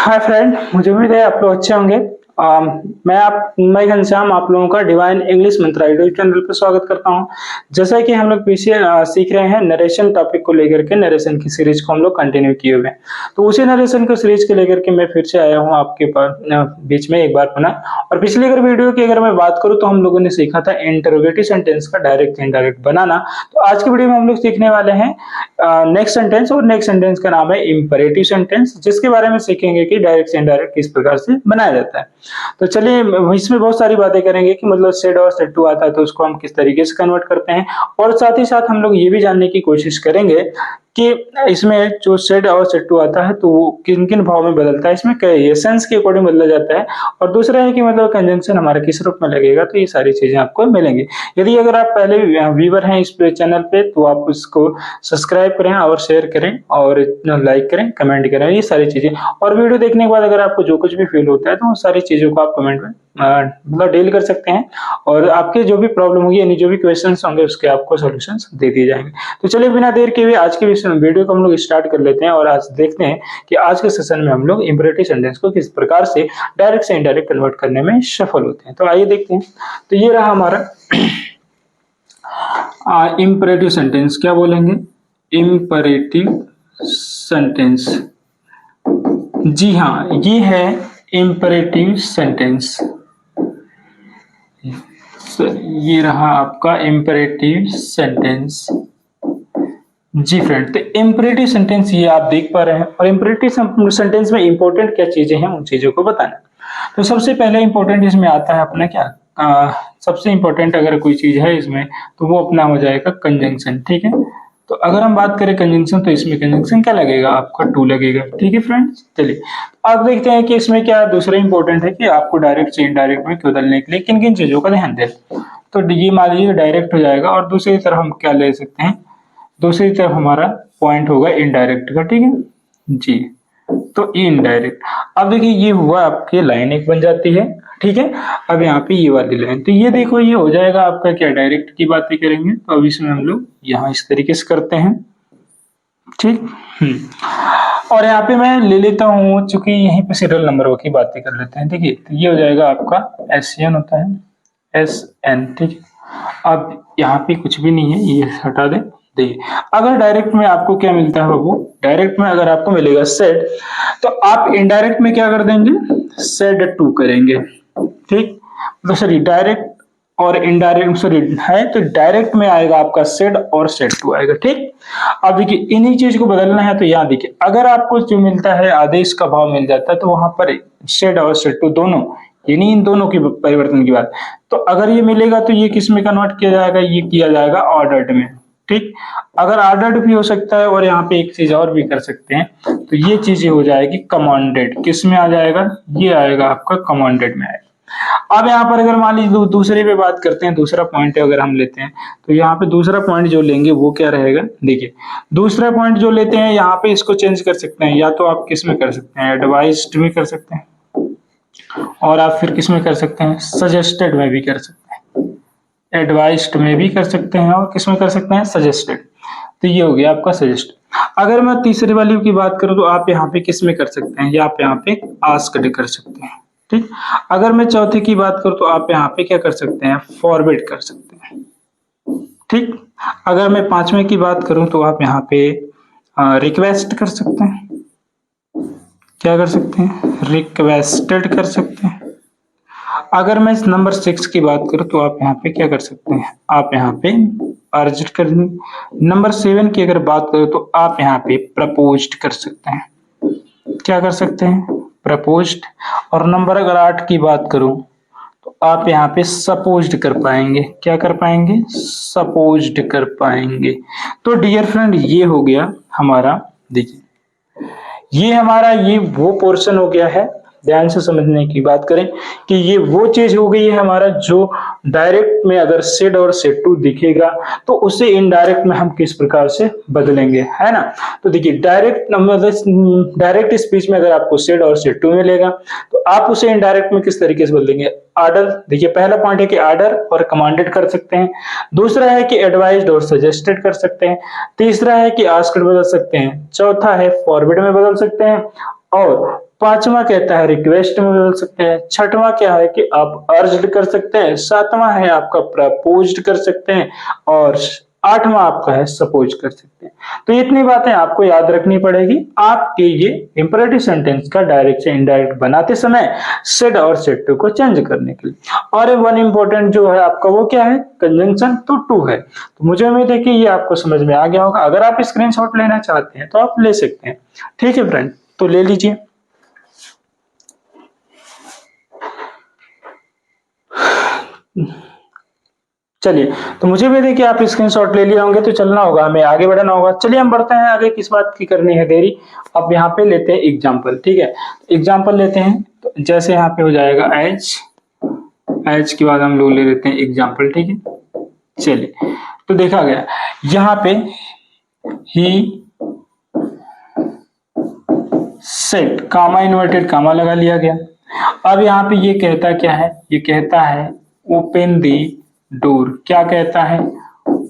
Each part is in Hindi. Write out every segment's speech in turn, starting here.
हाय फ्रेंड, मुझे उम्मीद है आप लोग अच्छे होंगे। मैं घनश्याम आप लोगों का डिवाइन इंग्लिश मंत्रा यूट्यूब चैनल पर स्वागत करता हूं। जैसा कि हम लोग पीछे सीख रहे हैं नरेशन टॉपिक को लेकर के, नरेशन की सीरीज को हम लोग कंटिन्यू किए हुए हैं। तो उसी नरेशन को सीरीज को लेकर के मैं फिर से आया हूं आपके पास बीच में एक बार पुनः। और पिछली वीडियो की अगर मैं बात करूं तो हम लोगों ने सीखा था इंटरोगेटिव सेंटेंस का डायरेक्ट इनडायरेक्ट बनाना। तो आज की वीडियो में हम लोग सीखने वाले हैं नेक्स्ट सेंटेंस, और नेक्स्ट सेंटेंस का नाम है इंपरेटिव सेंटेंस, जिसके बारे में सीखेंगे कि डायरेक्ट से इनडायरेक्ट किस प्रकार से बनाया जाता है। तो चलिए इसमें बहुत सारी बातें करेंगे कि मतलब सेड और सेड टू आता है तो उसको हम किस तरीके से कन्वर्ट करते हैं, और साथ ही साथ हम लोग ये भी जानने की कोशिश करेंगे कि इसमें जो सेड और सेड टू आता है तो वो किन किन भाव में बदलता है, इसमें सेंस के अकॉर्डिंग बदला जाता है। और दूसरा है कि मतलब कंजंक्शन हमारा किस रूप में लगेगा, तो ये सारी चीजें आपको मिलेंगी। यदि अगर आप पहले व्यूवर हैं इस चैनल पे तो आप उसको सब्सक्राइब करें और शेयर करें और लाइक करें, कमेंट करें, ये सारी चीजें। और वीडियो देखने के बाद अगर आपको जो कुछ भी फील होता है तो उन सारी चीजों को आप कमेंट में मतलब डील कर सकते हैं, और आपके जो भी प्रॉब्लम होगी यानी जो भी क्वेश्चंस होंगे उसके आपको सॉल्यूशंस दे दिए जाएंगे। तो चलिए बिना देर के हुए आज की वीडियो को हम लोग स्टार्ट कर लेते हैं, और आज देखते हैं कि आज के सेशन में हम लोग इंपरेटिव सेंटेंस को किस प्रकार से डायरेक्ट से इनडायरेक्ट कन्वर्ट करने में सफल होते हैं। तो आइए देखते हैं। तो ये रहा हमारा इंपरेटिव सेंटेंस। क्या बोलेंगे? Imperative sentence. जी हाँ, ये है इंपरेटिव सेंटेंस। ये रहा आपका इंपरेटिव सेंटेंस। जी फ्रेंड, तो इंपरेटिव सेंटेंस ये आप देख पा रहे हैं, और इंपरेटिव सेंटेंस में इंपॉर्टेंट क्या चीजें हैं उन चीजों को बताना। तो सबसे पहले इंपॉर्टेंट इसमें आता है अपना क्या, सबसे इंपॉर्टेंट अगर कोई चीज है इसमें तो वो अपना हो जाएगा कंजंक्शन। ठीक है, तो अगर हम बात करें कंजंक्शन तो इसमें कंजंक्शन क्या लगेगा, आपका टू लगेगा। ठीक है फ्रेंड्स, चलिए अब देखते हैं कि इसमें क्या दूसरा इंपॉर्टेंट है कि आपको डायरेक्ट से इनडायरेक्ट में बदलने के लिए किन किन चीजों का ध्यान दें। तो ये मान लीजिए डायरेक्ट हो जाएगा, और दूसरी तरफ हम क्या ले सकते हैं, दूसरी तरफ हमारा पॉइंट होगा इनडायरेक्ट का। ठीक है जी, तो इनडायरेक्ट। अब देखिए ये हुआ आपकी लाइन एक बन जाती है। ठीक है, अब यहाँ पे ये वाली लाइन, तो ये देखो ये हो जाएगा आपका क्या, डायरेक्ट की बातें करेंगे तो अब इसमें हम लोग यहाँ इस तरीके से करते हैं। ठीक, और यहाँ पे मैं ले लेता हूँ, चूंकि यहीं पे सीरियल नंबर की बातें कर लेते हैं। देखिए तो ये हो जाएगा आपका SN होता है, SN। ठीक, अब यहाँ पे कुछ भी नहीं है, ये हटा दें। देखिए अगर डायरेक्ट में आपको क्या मिलता है बाबू, डायरेक्ट में अगर आपको मिलेगा सेड, तो आप इनडायरेक्ट में क्या कर देंगे, सेड टू करेंगे। ठीक, तो सॉरी डायरेक्ट और इनडायरेक्ट सॉरी है, तो डायरेक्ट में आएगा आपका सेड और सेड टू आएगा। ठीक, अब देखिए इन्हीं चीज को बदलना है, तो यहाँ देखिए अगर आपको जो मिलता है आदेश का भाव मिल जाता है तो वहां पर सेड और सेड टू दोनों, यानी इन दोनों की परिवर्तन की बात। तो अगर ये मिलेगा तो ये किस में कन्वर्ट किया जाएगा, ये किया जाएगा ऑर्डर्ड में। ठीक, अगर ऑर्डर्ड भी हो सकता है, और यहाँ पे एक चीज और भी कर सकते हैं, तो ये चीजें हो जाएगी कमांडेड। किस में आ जाएगा, ये आएगा आपका कमांडेड में आएगा। अब यहाँ पर अगर मान लीजिए दूसरे पे बात करते हैं, दूसरा पॉइंट अगर हम लेते हैं तो यहाँ पे दूसरा पॉइंट जो लेंगे वो क्या रहेगा, देखिए दूसरा पॉइंट जो लेते हैं यहाँ पे इसको चेंज कर सकते हैं, या तो आप किस में कर सकते हैं, एडवाइज्ड में कर सकते हैं, और आप फिर किस में कर सकते हैं, सजेस्टेड में भी कर सकते हैं। एडवाइस्ड में भी कर सकते हैं, और किस में कर सकते हैं, सजेस्टेड। तो ये हो गया आपका सजेस्ट। अगर मैं तीसरी वाली की बात करूं तो आप यहाँ पे किस में कर सकते हैं, या आप यहाँ पे आस्क्ड कर सकते हैं। ठीक, अगर मैं चौथे की बात करूं तो आप यहाँ पे क्या कर सकते हैं, फॉरवर्ड कर सकते हैं। ठीक, अगर मैं पांचवें की बात करूं तो आप यहाँ पे रिक्वेस्ट कर सकते हैं। क्या कर सकते हैं, रिक्वेस्टेड कर सकते हैं। अगर मैं नंबर 6 की बात करूं तो आप यहाँ पे क्या कर सकते हैं, आप यहाँ पे अर्ज कर देंगे। नंबर 7 की अगर बात करूं तो आप यहाँ पे प्रपोज्ड कर सकते हैं। क्या कर सकते हैं, प्रपोज्ड। और नंबर अगर 8 की बात करूं तो आप यहाँ पे सपोज्ड कर पाएंगे। क्या कर पाएंगे, सपोज्ड कर पाएंगे। तो डियर फ्रेंड ये हो गया हमारा, देखिए ये हमारा ये वो पोर्शन हो गया है ध्यान से समझने की बात करें कि ये वो चीज हो गई है हमारा जो डायरेक्ट में अगर सेड और सेड टू दिखेगा तो उसे इनडायरेक्ट में हम किस प्रकार से बदलेंगे, है ना। तो देखिए डायरेक्ट स्पीच में अगर आपको सेड और सेड टू मिलेगा तो आप उसे इनडायरेक्ट में किस तरीके से बदलेंगे। ऑर्डर, देखिए पहला पॉइंट है कि ऑर्डर और कमांडेड कर सकते हैं, दूसरा है कि एडवाइज्ड और सजेस्टेड कर सकते हैं, तीसरा है कि आस्क्ड बदल सकते हैं, चौथा है फॉरवर्ड में बदल सकते हैं, और पांचवा कहता है रिक्वेस्ट में बदल सकते हैं, छठवां क्या है कि आप अर्ज्ड कर सकते हैं, सातवां है आपका प्रपोज्ड कर सकते हैं, और आठवां आपका है सपोज कर सकते हैं। तो इतनी बातें आपको याद रखनी पड़ेगी आपके ये इंपरेटिव सेंटेंस का डायरेक्ट से इनडायरेक्ट बनाते समय सेड और सेड टू को चेंज करने के लिए। और वन इंपॉर्टेंट जो है आपका वो क्या है, कंजंक्शन तो टू है। तो मुझे उम्मीद है कि ये आपको समझ में आ गया होगा। अगर आप स्क्रीनशॉट लेना चाहते हैं तो आप ले सकते हैं, ठीक है फ्रेंड, तो ले लीजिए। चलिए, तो मुझे भी देखिए आप स्क्रीनशॉट ले लिए होंगे, तो चलना होगा, हमें आगे बढ़ना होगा। चलिए हम बढ़ते हैं आगे, किस बात की करनी है देरी। अब यहाँ पे लेते हैं एग्जांपल, ठीक है, एग्जांपल लेते हैं। तो जैसे यहाँ पे हो जाएगा एज के बाद हम लोग ले लेते हैं एग्जांपल, ठीक है। चलिए, तो देखा गया यहाँ पे ही सेड, कामा इन्वर्टेड कामा लगा लिया गया। अब यहाँ पे ये कहता क्या है, ये कहता है ओपन दी डोर। क्या कहता है,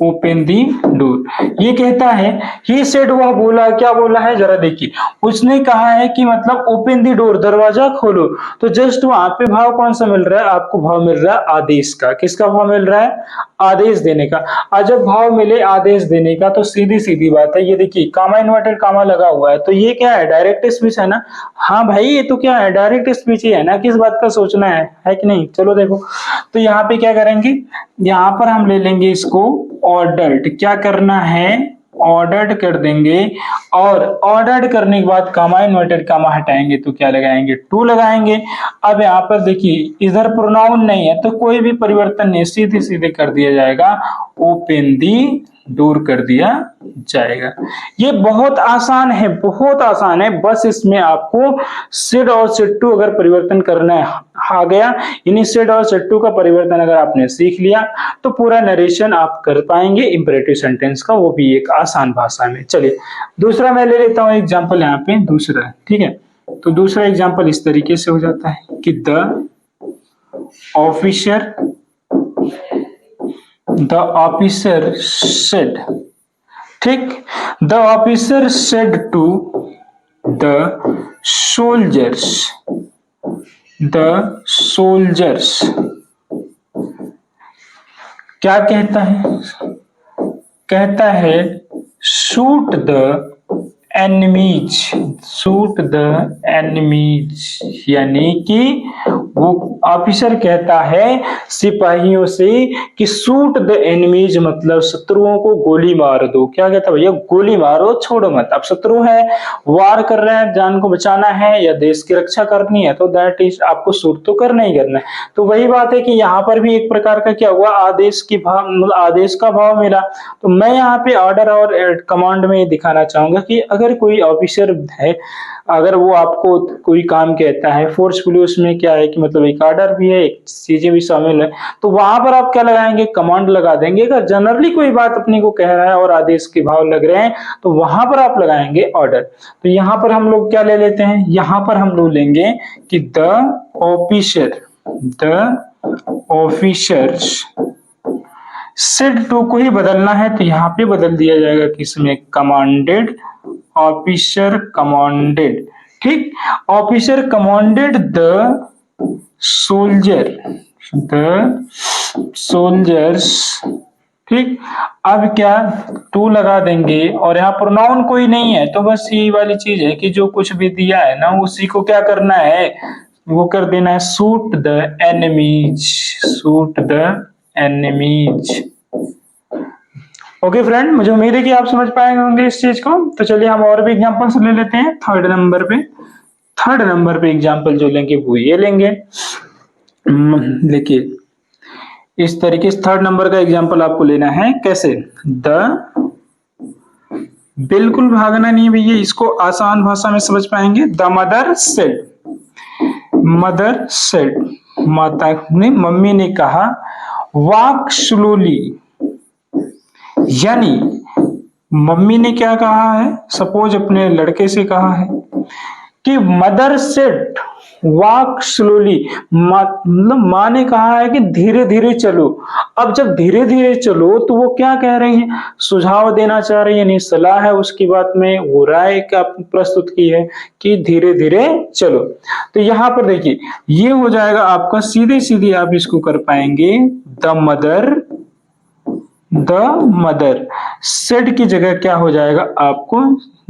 ओपन दी डोर। ये कहता है ही सेड, वह बोला, क्या बोला है जरा देखिए, उसने कहा है कि मतलब ओपन दी डोर, दरवाजा खोलो। तो जस्ट वहां पे भाव कौन सा मिल रहा है आपको, भाव मिल रहा है आदेश का। किसका भाव मिल रहा है, आदेश देने का। और जब भाव मिले आदेश देने का तो सीधी सीधी बात है, ये देखिए कामा इन्वर्टेड कामा लगा हुआ है, तो ये क्या है, डायरेक्ट स्पीच है ना। हाँ भाई, ये तो क्या है, डायरेक्ट स्पीच ही है ना, किस बात का सोचना है कि नहीं। चलो देखो, तो यहाँ पे क्या करेंगे, यहाँ पर हम ले लेंगे इसको ऑर्डर्ड। क्या करना है, ऑर्डर्ड कर देंगे, और ऑर्डर्ड करने के बाद कामा इन्वर्टेड कामा हटाएंगे तो क्या लगाएंगे, टू लगाएंगे। अब यहाँ पर देखिए इधर प्रोनाउन नहीं है तो कोई भी परिवर्तन नहीं, सीधे सीधे कर दिया जाएगा, ओपन दी डोर कर दिया जाएगा। ये बहुत आसान है, बहुत आसान है। बस इसमें आपको सेड और सेड टू अगर परिवर्तन करना आ गया, यानी सेड और सेड टू का परिवर्तन अगर आपने सीख लिया तो पूरा नरेशन आप कर पाएंगे इंपरेटिव सेंटेंस का, वो भी एक आसान भाषा में। चलिए दूसरा मैं ले लेता हूं एग्जांपल यहाँ पे, दूसरा, ठीक है। तो दूसरा एग्जांपल इस तरीके से हो जाता है कि द ऑफिसर सेड, ठीक, the officer said to the soldiers, क्या कहता है, कहता है शूट द एनिमीज, यानी कि वो ऑफिसर कहता है सिपाहियों से कि शूट द एनिमीज, मतलब शत्रुओं को गोली मार दो। क्या कहता है भैया, गोली मारो, छोड़ो मत। अब शत्रु है, वार कर रहे हैं, जान को बचाना है या देश की रक्षा करनी है, तो दैट इज आपको शूट तो करना ही करना है। तो वही बात है कि यहाँ पर भी एक प्रकार का क्या हुआ, आदेश की भाव, मतलब आदेश का भाव मिला। तो मैं यहाँ पे ऑर्डर और कमांड में दिखाना चाहूंगा कि अगर कोई ऑफिसर है, अगर वो आपको कोई काम कहता है फोर्सफुली, उसमें क्या है कि मतलब एक ऑर्डर भी है, एक चीजें भी शामिल है, तो वहां पर आप क्या लगाएंगे, कमांड लगा देंगे। अगर जनरली कोई बात अपने को कह रहा है और आदेश के भाव लग रहे हैं तो वहां पर आप लगाएंगे ऑर्डर। तो यहाँ पर हम लोग क्या ले लेते हैं, यहाँ पर हम लोग लेंगे कि द ऑफिसर्स सेड टू को ही बदलना है, तो यहाँ पे बदल दिया जाएगा कि इसमें कमांडेड, ऑफिसर कमांडेड, ठीक, ऑफिसर कमांडेड द सोल्जर्स, ठीक। अब क्या, टू लगा देंगे, और यहाँ प्रोनाउन कोई नहीं है, तो बस यही वाली चीज है कि जो कुछ भी दिया है ना उसी को क्या करना है, वो कर देना है, shoot the enemies. Okay friend, मुझे उम्मीद है कि आप समझ पाएंगे होंगे इस चीज को। तो चलिए हम और भी एग्जांपल्स ले लेते हैं। थर्ड नंबर पे एग्जांपल जो लेंगे वो ये लेंगे। देखिए इस तरीके से थर्ड नंबर का एग्जांपल आपको लेना है, कैसे, बिल्कुल भागना नहीं भैया, इसको आसान भाषा में समझ पाएंगे। The mother said, mother said, माता ने, मम्मी ने कहा, वॉक स्लोली, यानी मम्मी ने क्या कहा है, सपोज अपने लड़के से कहा है कि मदर सेड वॉक स्लोली, मतलब माँ ने कहा है कि धीरे धीरे चलो। अब जब धीरे धीरे चलो तो वो क्या कह रही है, सुझाव देना चाह रही है, नहीं सलाह है उसकी बात में, वो राय का प्रस्तुत की है कि धीरे धीरे चलो। तो यहाँ पर देखिए ये हो जाएगा आपका, सीधे सीधे आप इसको कर पाएंगे, द मदर सेड की जगह क्या हो जाएगा आपको,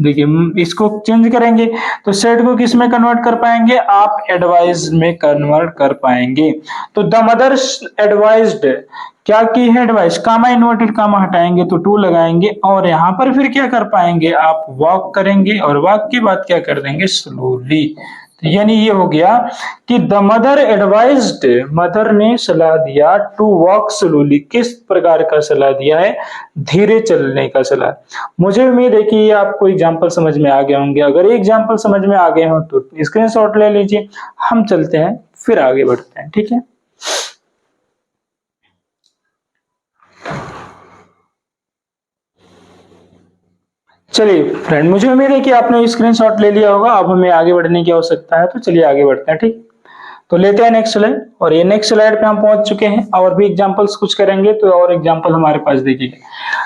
देखिए इसको चेंज करेंगे तो सेड को किस में कन्वर्ट कर पाएंगे आप, एडवाइज में कन्वर्ट कर पाएंगे। तो द मदर एडवाइज्ड, क्या की है एडवाइस, कामा इन्वर्टेड कामा हटाएंगे तो टू लगाएंगे, और यहाँ पर फिर क्या कर पाएंगे आप, वॉक करेंगे, और वॉक के बाद क्या कर देंगे, स्लोली। यानी ये हो गया कि द मदर एडवाइज्ड, मदर ने सलाह दिया, टू वॉक स्लोली, किस प्रकार का सलाह दिया है, धीरे चलने का सलाह। मुझे उम्मीद है कि ये आपको एग्जाम्पल समझ में आ गए होंगे। अगर एग्जाम्पल समझ में आ गए हो तो स्क्रीनशॉट ले लीजिए, हम चलते हैं फिर आगे बढ़ते हैं, ठीक है। चलिए फ्रेंड, मुझे उम्मीद है कि आपने स्क्रीनशॉट ले लिया होगा। अब हमें आगे बढ़ने की आवश्यकता है, तो चलिए आगे बढ़ते हैं, ठीक। तो लेते हैं नेक्स्ट स्लाइड, और ये नेक्स्ट स्लाइड पे हम पहुंच चुके हैं, और भी एग्जांपल्स कुछ करेंगे तो और एग्जांपल हमारे पास देखिए।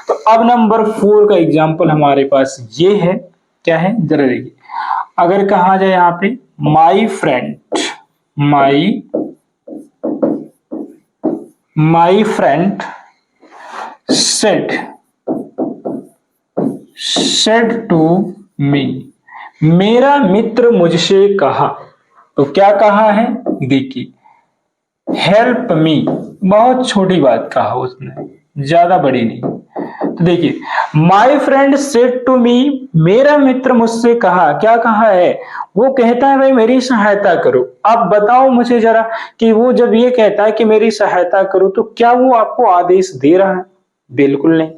तो अब नंबर 4 का एग्जांपल हमारे पास ये है, क्या है जरा देखिए। अगर कहा जाए यहाँ पे my friend said to me, मेरा मित्र मुझसे कहा, तो क्या कहा है देखिए, हेल्प मी, बहुत छोटी बात कहा उसने, ज्यादा बड़ी नहीं। तो देखिए my friend said to me, मेरा मित्र मुझसे कहा, क्या कहा है, वो कहता है भाई मेरी सहायता करो। अब बताओ मुझे जरा कि वो जब ये कहता है कि मेरी सहायता करो तो क्या वो आपको आदेश दे रहा है, बिल्कुल नहीं।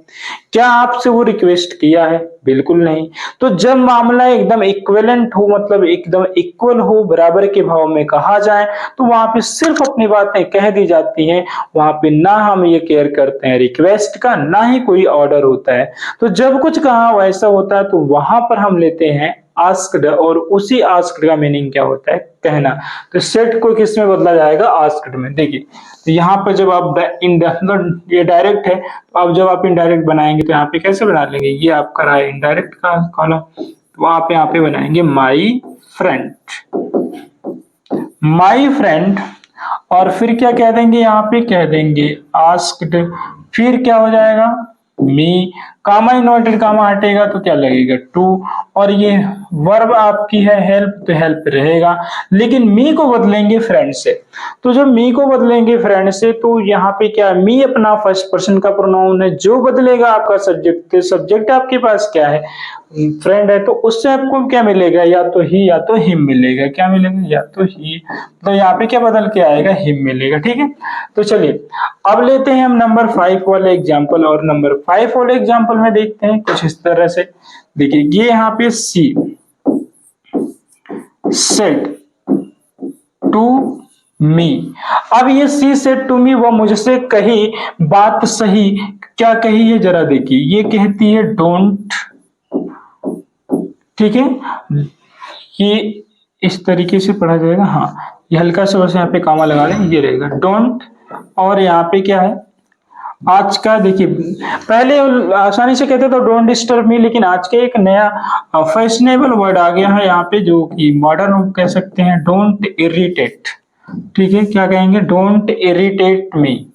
क्या आपसे वो रिक्वेस्ट किया है, बिल्कुल नहीं। तो जब मामला एकदम इक्विवेलेंट हो, मतलब एकदम इक्वल हो, बराबर के भाव में कहा जाए, तो वहां पे सिर्फ अपनी बातें कह दी जाती हैं, वहां पे ना हम ये केयर करते हैं रिक्वेस्ट का, ना ही कोई ऑर्डर होता है। तो जब कुछ कहा वैसा होता है तो वहां पर हम लेते हैं आस्क्ड, और उसी आस्क्ड का मीनिंग क्या होता है, कहना। तो सेट को किस में बदला जाएगा, आस्क्ड में। देखिए तो यहाँ पर जब आप ये डायरेक्ट है, तो अब जब आप इनडायरेक्ट बनाएंगे तो यहाँ पे कैसे बना लेंगे, ये आपका रहा है इनडायरेक्ट का कॉलम, तो आप यहाँ पे बनाएंगे माई फ्रेंड, और फिर क्या कह देंगे, यहाँ पे कह देंगे आस्क्ड, फिर क्या हो जाएगा मी, कामा इन्वर्टेड कामा हटेगा तो क्या लगेगा टू, और ये वर्ब आपकी है हेल्प, तो हेल्प रहेगा, लेकिन मी को बदलेंगे फ्रेंड से। तो जब मी को बदलेंगे फ्रेंड से तो यहाँ पे क्या, मी अपना फर्स्ट पर्सन का प्रोनाउन है, जो बदलेगा आपका सब्जेक्ट, सब्जेक्ट आपके पास क्या है, फ्रेंड है, तो उससे आपको क्या मिलेगा, या तो ही या तो हिम मिलेगा, क्या मिलेगा, या तो ही, तो यहाँ पे क्या बदल के आएगा, हिम मिलेगा, ठीक है। तो चलिए अब लेते हैं हम नंबर 5 वाले एग्जाम्पल, और नंबर 5 वाले एग्जाम्पल में देखते हैं कुछ इस तरह से। देखिए ये यहाँ पे सी सेड टू मी, अब ये सी सेड टू मी, वो मुझसे कही बात, सही क्या कही है जरा देखिए, ये कहती है डोंट, ठीक है, ये इस तरीके से पढ़ा जाएगा, हाँ ये हल्का सा बस यहाँ पे कामा लगा लें, ये रहेगा डोंट, और यहाँ पे क्या है आज का, देखिए पहले आसानी से कहते तो डोंट डिस्टर्ब मी, लेकिन आज के एक नया फैशनेबल वर्ड आ गया है यहाँ पे, जो कि मॉडर्न कह सकते हैं, डोंट इरिटेट, ठीक है, क्या कहेंगे, डोंट इरिटेट मी।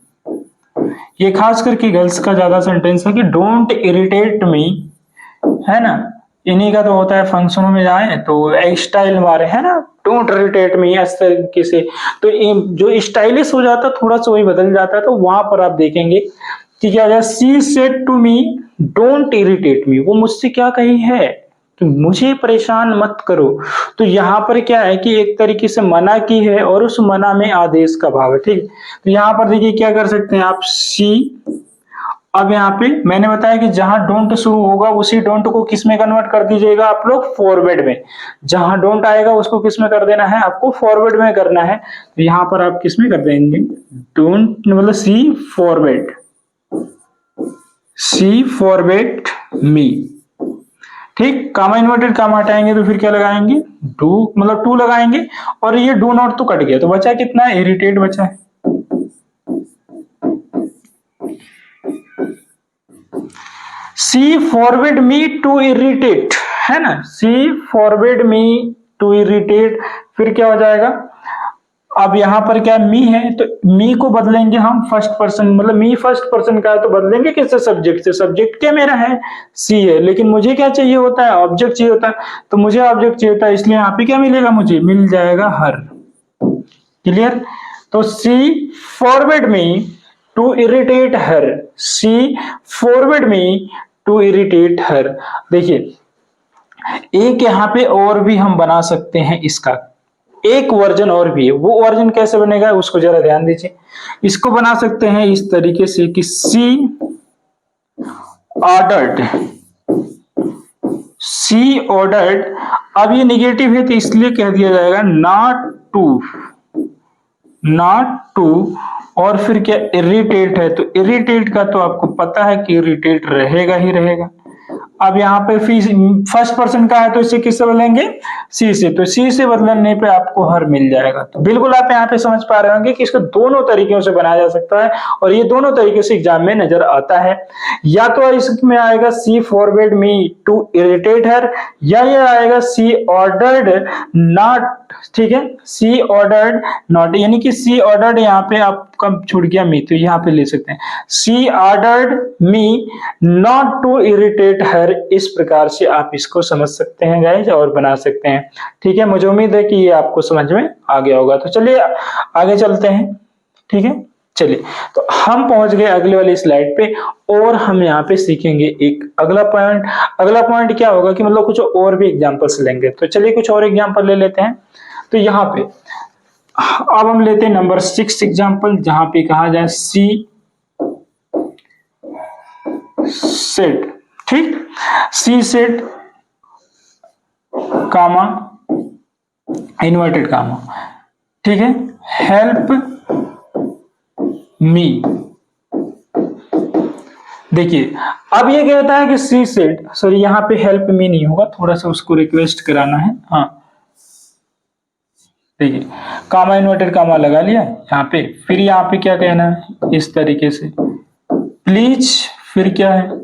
ये खास करके गर्ल्स का ज्यादा सेंटेंस है कि डोंट इरिटेट मी, है ना, इन्हीं का तो होता है फंक्शनों में जाए तो स्टाइल मारे, है ना, डोंट इरिटेट मी, इस तरीके से। तो जो स्टाइलिश हो जाता थोड़ा सा वही बदल जाता है, तो वहां पर आप देखेंगे कि क्या है, she said to me don't irritate me, वो मुझसे क्या कही है, तो मुझे परेशान मत करो। तो यहाँ पर क्या है कि एक तरीके से मना की है, और उस मना में आदेश का भाव है, ठीक। तो यहाँ पर देखिए क्या कर सकते हैं आप, सी अब यहाँ पे मैंने बताया कि जहां डोंट शुरू होगा उसी डोंट को किस में कन्वर्ट कर दीजिएगा आप लोग, फॉरवर्ड में। जहां डोंट आएगा उसको किस में कर देना है आपको, फॉरवर्ड में करना है। तो यहाँ पर आप किस में कर देंगे, डोंट मतलब सी फॉरवर्ड मी। ठीक, कामा इन्वर्टेड कामा हटाएंगे तो फिर क्या लगाएंगे, डू मतलब टू लगाएंगे, और ये डू नॉट तो कट गया, तो बचा कितना, इरिटेट बचा है। सी फॉरवर्ड मी टू इरिटेट, है ना, सी फॉरवर्ड मी टू इरिटेट, फिर क्या हो जाएगा, अब यहां पर क्या मी है, तो मी को बदलेंगे हम फर्स्ट पर्सन, मतलब मी फर्स्ट पर्सन का है तो बदलेंगे किससे, सब्जेक्ट से। सब्जेक्ट क्या मेरा है, सी है, लेकिन मुझे क्या चाहिए होता है, ऑब्जेक्ट चाहिए होता है, तो मुझे ऑब्जेक्ट चाहिए होता है, इसलिए यहाँ पे क्या मिलेगा, मुझे मिल जाएगा हर। क्लियर, तो she forward me to irritate her, she forward me to irritate her. देखिए एक यहाँ पे और भी हम बना सकते हैं इसका, एक वर्जन और भी है, वो वर्जन कैसे बनेगा उसको जरा ध्यान दीजिए। इसको बना सकते हैं इस तरीके से कि सी ऑर्डर्ड, अब ये निगेटिव है तो इसलिए कह दिया जाएगा नॉट टू, और फिर क्या, इरिटेट है, तो इरिटेट का तो आपको पता है कि इरिटेट रहेगा ही रहेगा। अब यहाँ पे फर्स्ट पर्सन का है तो इसे किससे बदलेंगे, सी से, तो सी से बदलने पे आपको हर मिल जाएगा। तो बिल्कुल आप यहाँ पे समझ पा रहे होंगे कि इसको दोनों तरीकों से बनाया जा सकता है, और ये दोनों तरीके से एग्जाम में नजर आता है। या तो इसमें आएगा सी फॉरवर्ड मी टू इरिटेट हर, या ये आएगा सी ऑर्डर्ड नॉट, ठीक है, सी ऑर्डर्ड नॉट, यानी कि सी ऑर्डर्ड यहाँ पे आपका छूट गया मी, तो यहाँ पे ले सकते हैं she ordered me not to irritate her. इस प्रकार से आप इसको समझ सकते हैं गाइस और बना सकते हैं। ठीक है, मुझे उम्मीद है कि ये आपको समझ में आ गया होगा। तो चलिए आगे चलते हैं। ठीक है, चलिए, तो हम पहुंच गए अगले वाली स्लाइड पे, और हम यहाँ पे सीखेंगे एक अगला पॉइंट। अगला पॉइंट क्या होगा कि मतलब कुछ और भी एग्जांपल्स लेंगे। तो चलिए कुछ और एग्जांपल ले लेते हैं। तो यहाँ पे अब हम लेते हैं नंबर 6 एग्जांपल, जहां पे कहा जाए सी सेट, ठीक, सी सेट कामा इन्वर्टेड कामा, ठीक है, हेल्प मी। देखिए अब ये कहता है कि सी सेट, सॉरी यहाँ पे हेल्प मी नहीं होगा, थोड़ा सा उसको रिक्वेस्ट कराना है। हाँ देखिए, कामा इन्वर्टेड कामा लगा लिया यहाँ पे, फिर यहाँ पे क्या कहना है, इस तरीके से प्लीज, फिर क्या है,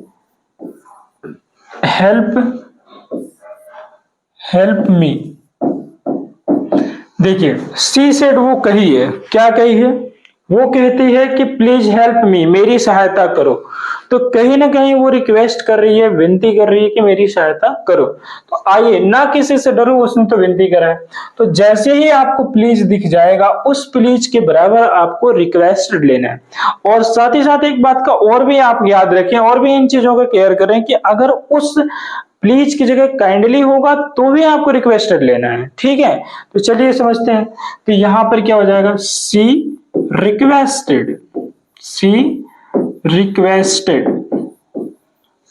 हेल्प मी। देखिए सी सेट वो कही है, क्या कही है, वो कहती है कि प्लीज हेल्प मी, मेरी सहायता करो। तो कहीं ना कहीं वो रिक्वेस्ट कर रही है, विनती कर रही है कि मेरी सहायता करो। तो आइए, ना किसी से डरो, उसने तो विनती करा है। तो जैसे ही आपको प्लीज दिख जाएगा, उस प्लीज के बराबर आपको रिक्वेस्टेड लेना है। और साथ ही साथ एक बात का और भी आप याद रखें, और भी इन चीजों का केयर करें कि अगर उस प्लीज की जगह काइंडली होगा तो भी आपको रिक्वेस्टेड लेना है। ठीक है, तो चलिए समझते हैं। तो यहां पर क्या हो जाएगा, सी रिक्वेस्टेड,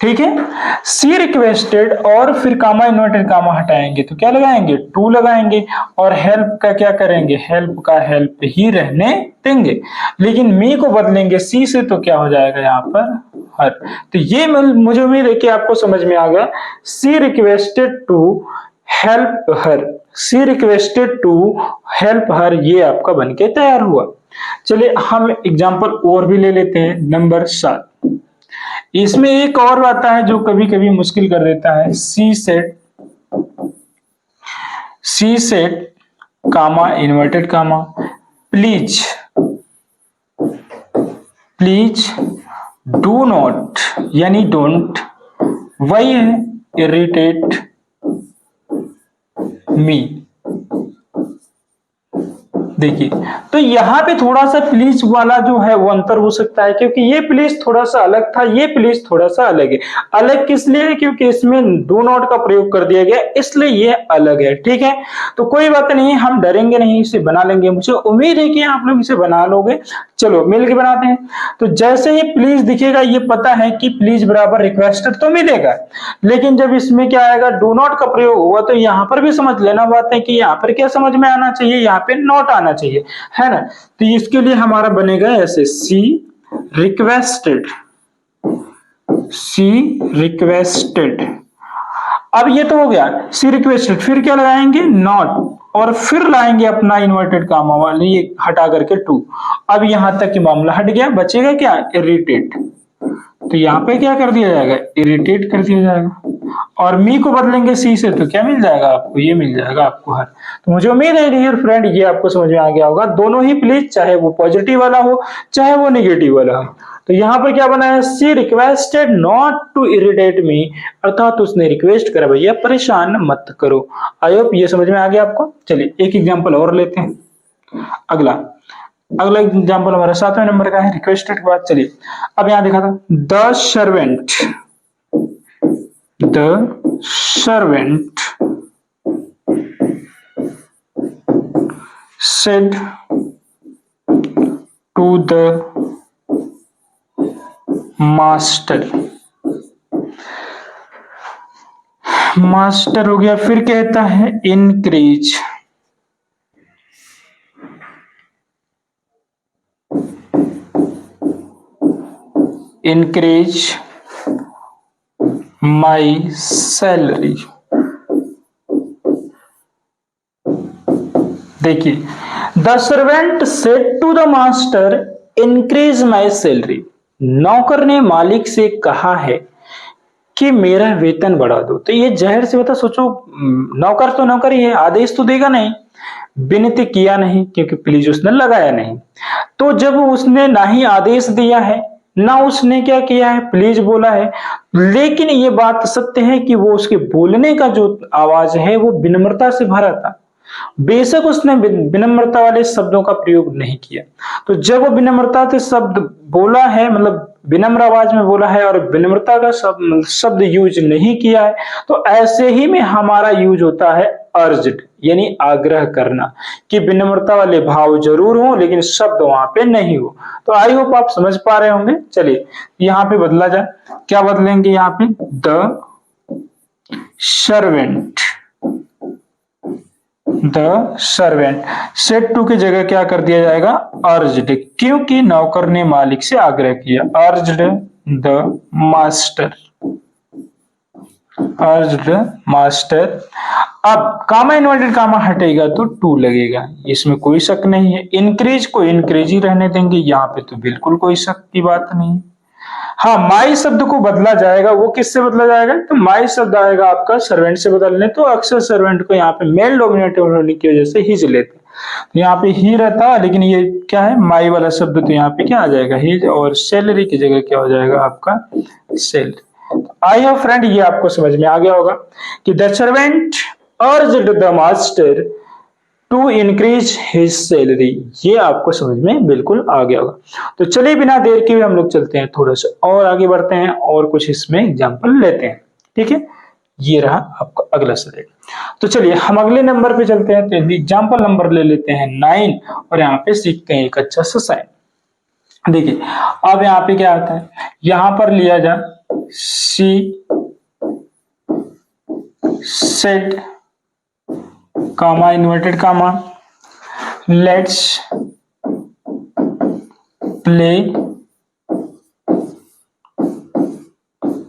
ठीक है, सी रिक्वेस्टेड, और फिर कामा इन्वर्टेड कामा हटाएंगे तो क्या लगाएंगे, टू लगाएंगे, और हेल्प का क्या करेंगे, हेल्प का हेल्प ही रहने देंगे, लेकिन मी को बदलेंगे सी से, तो क्या हो जाएगा यहाँ पर हर। तो ये मुझे उम्मीद है कि आपको समझ में आ गया। She requested to help her, she requested to help her, ये आपका बनके तैयार हुआ। चलिए हम एग्जांपल और भी ले लेते हैं, नंबर 7। इसमें एक और आता है जो कभी कभी मुश्किल कर देता है, she said comma inverted comma please do not, यानी डोंट, वही है इरिटेट मी, देखिए, तो यहाँ पे थोड़ा सा प्लीज वाला जो है वो अंतर हो सकता है, क्योंकि ये प्लीज थोड़ा सा अलग था, ये प्लीज थोड़ा सा अलग है। अलग किस लिए है? क्योंकि इसमें डू नॉट का प्रयोग कर दिया गया, इसलिए ये अलग है। ठीक है, तो कोई बात नहीं, हम डरेंगे नहीं, इसे बना लेंगे। मुझे उम्मीद है कि आप लोग इसे बना लोगे। चलो मिलके बनाते हैं। तो जैसे ही प्लीज दिखेगा, ये पता है कि प्लीज बराबर रिक्वेस्टेड तो मिलेगा, लेकिन जब इसमें क्या आएगा, डू नॉट का प्रयोग हुआ, तो यहाँ पर भी समझ लेना बात है कि यहाँ पर क्या समझ में आना चाहिए, यहाँ पे नॉट आना चाहिए, है ना। तो इसके लिए हमारा बनेगा ऐसे, सी रिक्वेस्टेड, सी रिक्वेस्टेड। अब ये तो हो गया सी रिक्वेस्टेड, फिर क्या लगाएंगे, नॉट, और फिर लाएंगे अपना इन्वर्टेड कामा वाले ये हटा करके टू। अब यहां तक की मामला हट गया, बचेगा क्या, इरिटेट। तो यहाँ पे क्या कर दिया जाएगा, इरिटेट कर दिया जाएगा, और मी को बदलेंगे सी से, तो क्या मिल जाएगा आपको, ये मिल जाएगा आपको हर। तो मुझे उम्मीद है डियर फ्रेंड ये आपको समझ में आ गया होगा। दोनों ही प्लीज, चाहे वो पॉजिटिव वाला हो चाहे वो नेगेटिव वाला हो। तो यहाँ पर क्या बना है, she requested not to irritate me, अर्थात उसने रिक्वेस्ट करा भैया परेशान मत करो। आई होप ये समझ में आ गया आपको। चलिए एक एग्जांपल और लेते हैं। अगला एग्जांपल हमारा 7वें नंबर का है, रिक्वेस्टेड के बाद। चलिए अब यहां देखा था, the servant said to the master हो गया, फिर कहता है इंक्रीज माई सैलरी। देखिए, the servant said to the master increase my salary. नौकर ने मालिक से कहा है कि मेरा वेतन बढ़ा दो। तो ये जाहिर सी बात है, सोचो नौकर तो नौकर ही है, आदेश तो देगा नहीं, विनती किया नहीं क्योंकि प्लीज उसने लगाया नहीं। तो जब उसने ना ही आदेश दिया है ना उसने क्या किया है, प्लीज बोला है, लेकिन ये बात सत्य है कि वो उसके बोलने का जो आवाज है वो विनम्रता से भरा था। बेशक उसने विनम्रता वाले शब्दों का प्रयोग नहीं किया। तो जब वो विनम्रता से शब्द बोला है, मतलब विनम्र आवाज में बोला है और विनम्रता का शब्द यूज नहीं किया है, तो ऐसे ही में हमारा यूज होता है अर्ज्ड, यानी आग्रह करना, कि विनम्रता वाले भाव जरूर हो लेकिन शब्द वहां पे नहीं हो। तो आई होप आप समझ पा रहे होंगे। चलिए यहाँ पे बदला जाए, क्या बदलेंगे यहाँ पे, द सर्वेंट सेड टू की जगह क्या कर दिया जाएगा, अर्ज्ड, क्योंकि नौकर ने मालिक से आग्रह किया। Urged the master. अब कामा इन्वर्टेड कामा हटेगा तो टू लगेगा, इसमें कोई शक नहीं है। इंक्रीज को इंक्रीज ही रहने देंगे, यहाँ पे तो बिल्कुल कोई शक की बात नहीं। हाँ, माई शब्द को बदला जाएगा, वो किससे बदला जाएगा, तो माई शब्द आएगा आपका सर्वेंट से बदलने। तो अक्सर सर्वेंट को यहाँ पे मेल डोमिनेटिव होने की वजह से हिज लेते हैं, तो यहाँ पे ही रहता, लेकिन ये क्या है, माई वाला शब्द, तो यहाँ पे क्या आ जाएगा, हिज, और सैलरी की जगह क्या हो जाएगा आपका, सैलरी। आई होप फ्रेंड ये आपको समझ में आ गया होगा कि the servant urged the master to increase his salary. ये आपको समझ में बिल्कुल आ गया होगा। तो चलिए बिना देर के हम लोग चलते हैं, थोड़ा सा और आगे बढ़ते हैं और कुछ इसमें एग्जांपल लेते हैं। ठीक है, ये रहा आपका अगला स्लाइड। तो चलिए हम अगले नंबर पे चलते हैं। तो एग्जांपल नंबर ले लेते हैं 9 और यहाँ पे सीखते हैं एक अच्छा सा साइन। देखिए अब यहाँ पे क्या आता है, यहाँ पर लिया जाए she said comma inverted comma let's play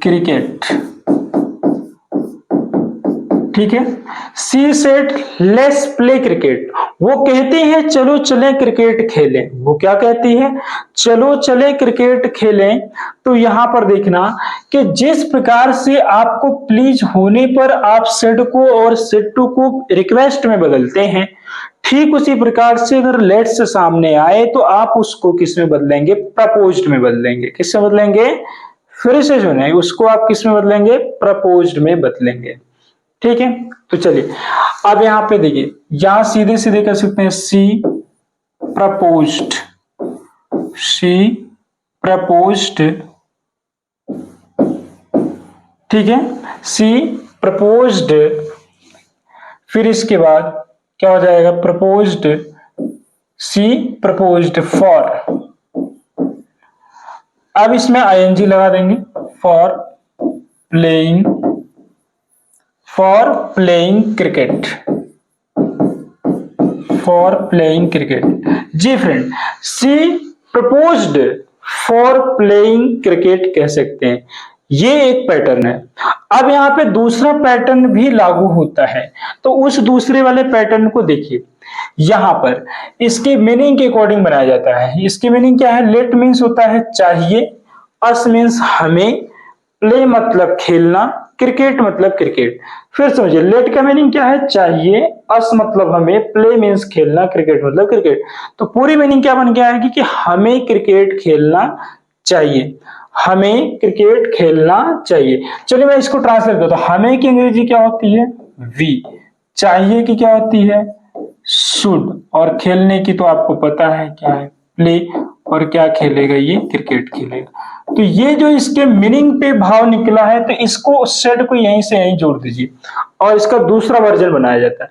cricket. ठीक है, she said let's play cricket. वो कहती है चलो चले क्रिकेट खेलें। वो क्या कहती है, चलो चले क्रिकेट खेलें। तो यहां पर देखना कि जिस प्रकार से आपको प्लीज होने पर आप सेड को और सेड टू को रिक्वेस्ट में बदलते हैं, ठीक उसी प्रकार से अगर लेट्स से सामने आए तो आप उसको किस में बदलेंगे, प्रपोज्ड में बदलेंगे। किस में बदलेंगे, फिर से सुने, उसको आप किस में बदलेंगे, प्रपोज्ड में बदलेंगे। ठीक है, तो चलिए अब यहां पे देखिए, यहां सीधे सीधे कर सकते हैं सी प्रपोज्ड, शी प्रपोज्ड, ठीक है, शी प्रपोज्ड, फिर इसके बाद क्या हो जाएगा, प्रपोज्ड, शी प्रपोज्ड फॉर, अब इसमें आईएनजी लगा देंगे, for playing, for playing cricket, for playing cricket. जी friend, she proposed for playing cricket कह सकते हैं, ये एक पैटर्न है। अब यहाँ पे दूसरा पैटर्न भी लागू होता है, तो उस दूसरे वाले पैटर्न को देखिए, यहां पर इसके मीनिंग के अकॉर्डिंग बनाया जाता है। इसकी मीनिंग क्या है, लेट मीन्स होता है चाहिए, अस मीन्स हमें, प्ले मतलब खेलना, क्रिकेट मतलब क्रिकेट। फिर समझिए, लेट का मीनिंग क्या है, चाहिए, अस मतलब हमें, प्ले मीन्स खेलना, क्रिकेट मतलब क्रिकेट। तो पूरी मीनिंग क्या बन गया है कि हमें क्रिकेट खेलना चाहिए, हमें क्रिकेट खेलना चाहिए। चलिए मैं इसको ट्रांसलेट करता हूं, हमें की अंग्रेजी क्या होती है, वी, चाहिए की क्या होती है, शुड, और खेलने की तो आपको पता है क्या है, प्ले, और क्या खेलेगा, ये क्रिकेट खेलेगा। तो ये जो इसके मीनिंग पे भाव निकला है, तो इसको सेड को यहीं से यहीं जोड़ दीजिए और इसका दूसरा वर्जन बनाया जाता है।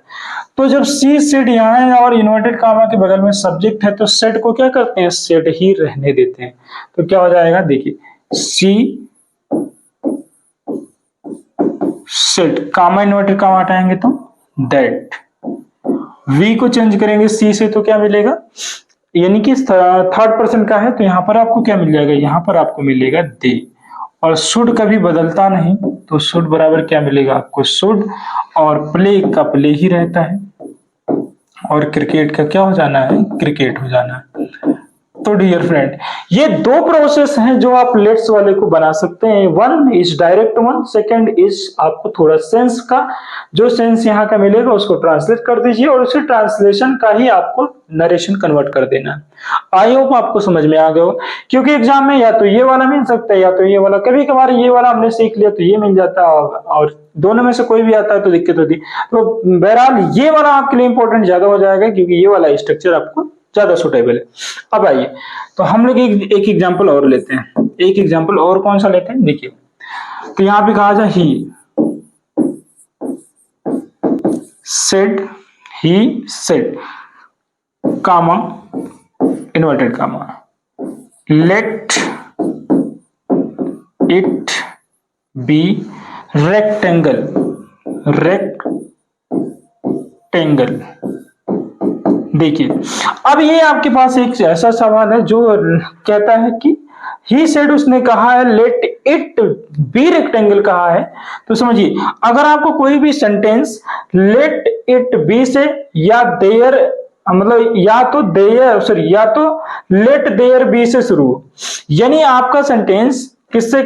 तो जब सी सेड यहाँ है और इन्वर्टेड कामा के बगल में सब्जेक्ट है, तो सेड को क्या करते हैं, सेड ही रहने देते हैं। तो क्या हो जाएगा, देखिए, सी सेड, कामा इन्वर्टेड कामा हटाएंगे तो दैट, वी को चेंज करेंगे सी से तो क्या मिलेगा, यानी कि थर्ड पर्सन का है, तो यहां पर आपको क्या मिल जाएगा, यहां पर आपको मिलेगा दे, और शुड कभी बदलता नहीं, तो शुड बराबर क्या मिलेगा आपको, शुड, और प्ले का प्ले ही रहता है, और क्रिकेट का क्या हो जाना है, क्रिकेट हो जाना है। तो डियर फ्रेंड, ये दो प्रोसेस हैं जो आप लेट्स वाले को बना सकते हैं। One is direct one, second is आपको थोड़ा सेंस का, जो सेंस यहाँ का मिलेगा उसको ट्रांसलेट कर दीजिए और उसी ट्रांसलेशन का ही आपको नरेशन कन्वर्ट कर देना। आई होप आपको समझ में आ गया हो, क्योंकि एग्जाम में या तो ये वाला मिल सकता है या तो ये वाला, कभी कभार ये वाला हमने सीख लिया तो ये मिल जाता है, और दोनों में से कोई भी आता है तो दिक्कत होती है। तो बहरहाल ये वाला आपके लिए इंपॉर्टेंट ज्यादा हो जाएगा, क्योंकि ये वाला स्ट्रक्चर आपको ज्यादा सुटेबल है। अब आइए, तो हम लोग एक एग्जांपल और लेते हैं, एक एग्जांपल और कौन सा लेते हैं, देखिए, तो यहां पे कहा जाए he said, comma inverted comma, let it be rectangle, देखिए, अब ये आपके पास एक ऐसा सवाल है जो कहता है कि ही सेड, उसने कहा है लेट इट बी रेक्टेंगल कहा है। तो समझिए, अगर आपको कोई भी सेंटेंस लेट इट बी से या देयर, मतलब या तो लेट देयर बी से शुरू हो, यानी आपका सेंटेंस किससे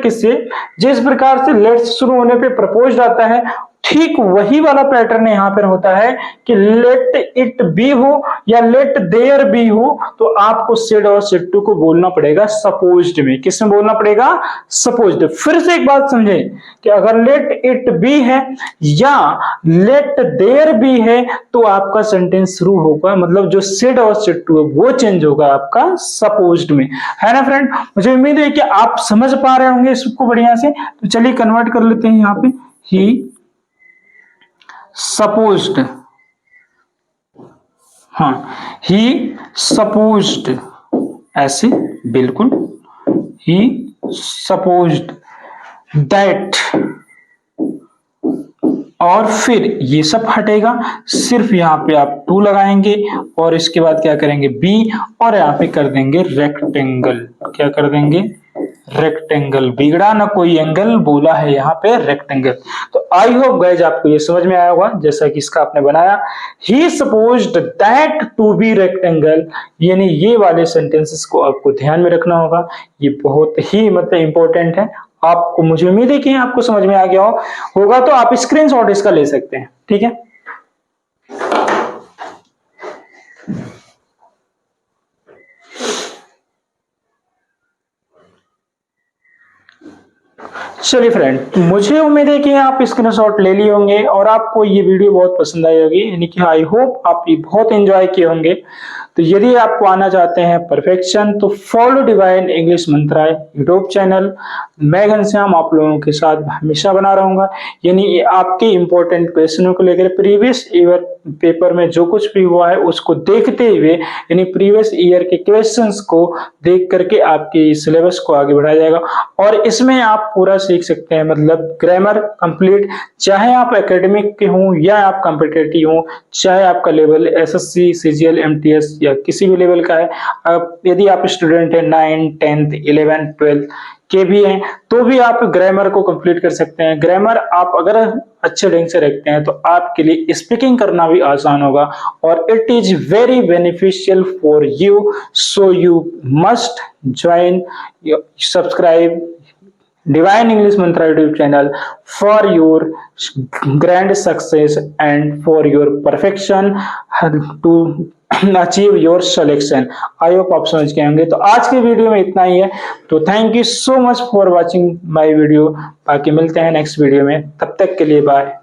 जिस प्रकार से लेट शुरू होने पे प्रपोज्ड आता है, ठीक वही वाला पैटर्न यहाँ पर होता है कि लेट इट बी हो या लेट देयर बी हो, तो आपको सेड और सेड टू को बोलना पड़ेगा सपोज्ड में। किसमें बोलना पड़ेगा, सपोज्ड। फिर से एक बात समझे कि अगर लेट इट बी है या लेट देयर बी है, तो आपका सेंटेंस शुरू होगा, मतलब जो सेड और सेड टू है वो चेंज होगा आपका सपोज्ड में, है ना फ्रेंड। मुझे उम्मीद है कि आप समझ पा रहे होंगे इसको बढ़िया से। तो चलिए कन्वर्ट कर लेते हैं यहाँ पे, ही सपोज्ड, हाँ, ही सपोज्ड, ऐसे बिल्कुल, ही सपोज्ड दैट, और फिर ये सब हटेगा, सिर्फ यहाँ पे आप टू लगाएंगे और इसके बाद क्या करेंगे, बी, और यहाँ पे कर देंगे रेक्टेंगल। क्या कर देंगे, रेक्टेंगल, बिगड़ा ना कोई एंगल, बोला है यहाँ पे रेक्टेंगल। तो आई होप गाइज आपको ये समझ में आया होगा, जैसा कि इसका आपने बनाया, he supposed that to be rectangle, यानी ये वाले सेंटेंसेस को आपको ध्यान में रखना होगा, ये बहुत ही मतलब इंपॉर्टेंट है। आपको, मुझे उम्मीद है कि आपको समझ में आ गया होगा, तो आप स्क्रीनशॉट इसका ले सकते हैं, ठीक है। चलिए फ्रेंड, मुझे उम्मीद है कि आप स्क्रीनशॉट ले लिए होंगे और आपको ये वीडियो बहुत पसंद आई होगी, यानी कि आई होप आप ये बहुत एंजॉय किए होंगे। तो यदि आप पाना चाहते हैं परफेक्शन तो फॉलो डिवाइन इंग्लिश मंत्रा यूट्यूब चैनल। मैं घनश्याम आप लोगों के साथ हमेशा बना रहूंगा, यानी आपके इंपॉर्टेंट क्वेश्चनों को लेकर प्रीवियस ईयर पेपर में जो कुछ भी हुआ है उसको देखते हुए, यानी प्रीवियस ईयर के क्वेश्चंस को देख करके आपके सिलेबस को आगे बढ़ाया जाएगा। और इसमें आप पूरा सीख सकते हैं, मतलब ग्रामर कंप्लीट, चाहे आप एकेडमिक के हों या आप कॉम्पिटिटिव हों, चाहे आपका लेवल एसएससी, सीजीएल, एमटीएस या किसी भी लेवल का है। अब यदि आप स्टूडेंट हैं 9, 10th, 11th, 12th के भी हैं तो भी आप ग्रामर को कंप्लीट कर सकते हैं। ग्रामर आप अगर अच्छे ढंग से रखते हैं तो आपके लिए स्पीकिंग करना भी आसान होगा और it is very beneficial for you, so you must join, subscribe Divine English Mantra YouTube channel for your grand success and for your perfection to achieve your selection। I hope आप समझ गए होंगे। तो आज के वीडियो में इतना ही है, तो thank you so much for watching my video. बाकी मिलते हैं नेक्स्ट वीडियो में, तब तक के लिए बाय।